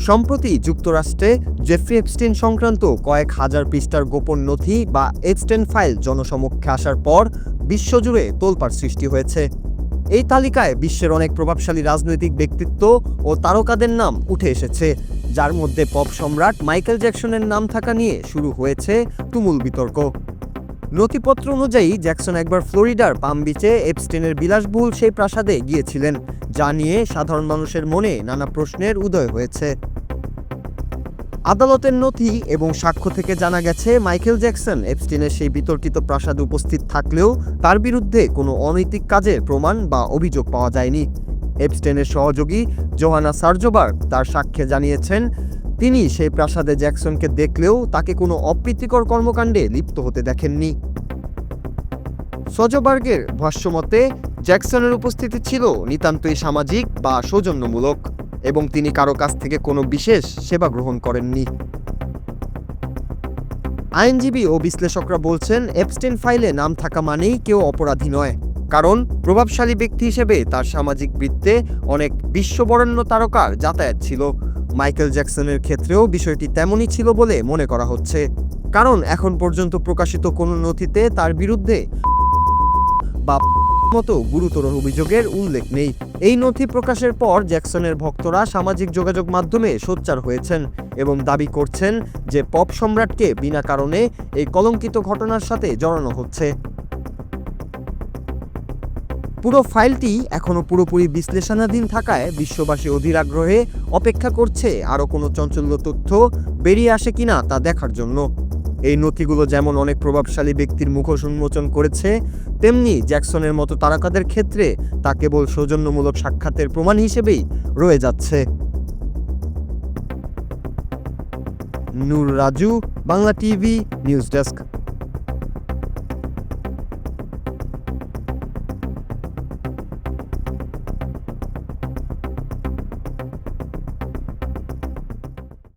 সম্প্রতি যুক্তরাষ্ট্রে Jeffrey Epstein সংক্রান্ত কয়েক হাজার পৃষ্ঠার গোপন নথি বা এপস্টেন ফাইল জনসমক্ষে আসার পর বিশ্বজুড়ে তোলপাড় সৃষ্টি হয়েছে। এই তালিকায় বিশ্বের অনেক প্রভাবশালী রাজনৈতিক ব্যক্তিত্ব ও তারকাদের নাম উঠে এসেছে, যার মধ্যে পপ সম্রাট মাইকেল জ্যাকসনের নাম থাকা নিয়ে শুরু হয়েছে তুমুল বিতর্ক। নথিপত্র অনুযায়ী জ্যাকসন একবার ফ্লোরিডার পাম বিচে এপস্টিনের বিলাসবহুল সেই প্রাসাদে গিয়েছিলেন, যা নিয়ে সাধারণ মানুষের মনে নানা প্রশ্নের উদয় হয়েছে। আদালতের নথি এবং সাক্ষ্য থেকে জানা গেছে মাইকেল জ্যাকসন এপস্টিনের সেই বিতর্কিত প্রাসাদে উপস্থিত থাকলেও তার বিরুদ্ধে কোনো অনৈতিক কাজের প্রমাণ বা অভিযোগ পাওয়া যায়নি। এপস্টিনের সহযোগী জোহানা সার্জোবার্গ তার সাক্ষ্যে জানিয়েছেন, তিনি সেই প্রাসাদে জ্যাকসনকে দেখলেও তাকে কোনো অপ্রীতিকর কর্মকাণ্ডে লিপ্ত হতে দেখেননি। সজবার্গের ভাষ্যমতে জ্যাকসনের উপস্থিতি ছিল নিতান্তই সামাজিক বা সৌজন্যমূলক এবং তিনি কারো কাছ থেকে কোনো বিশেষ সেবা গ্রহণ করেননি। আইনজীবী ও বিশ্লেষকরা বলছেন, এপস্টিন ফাইলে নাম থাকা মানেই কেউ অপরাধী নয়, কারণ প্রভাবশালী ব্যক্তি হিসেবে তার সামাজিক বৃত্তে অনেক বিশ্ববরেণ্য তারকার যাতায়াত ছিল। মাইকেল জ্যাকসনের ক্ষেত্রেও বিষয়টি তেমনই ছিল বলে মনে করা হচ্ছে, কারণ এখন পর্যন্ত প্রকাশিত কোনো নথিতে তার বিরুদ্ধে বা মতো গুরুতর অভিযোগের উল্লেখ নেই। এই নথি প্রকাশের পর জ্যাকসনের ভক্তরা সামাজিক যোগাযোগ মাধ্যমে সোচ্চার হয়েছেন এবং দাবি করছেন যে পপ সম্রাটকে বিনা কারণে এই কলঙ্কিত ঘটনার সাথে জড়ানো হচ্ছে। পুরো ফাইলটি এখনও পুরোপুরি বিশ্লেষণাধীন থাকায় বিশ্ববাসী অধীর আগ্রহে অপেক্ষা করছে আরও কোনো চাঞ্চল্য তথ্য বেরিয়ে আসে কিনা তা দেখার জন্য। এই নথিগুলো যেমন অনেক প্রভাবশালী ব্যক্তির মুখোশ উন্মোচন করেছে, তেমনি জ্যাকসনের মতো তারকাদের ক্ষেত্রে তা কেবল সৌজন্যমূলক সাক্ষাতের প্রমাণ হিসেবেই রয়ে যাচ্ছে। Nur Raju, Bangla TV news desk.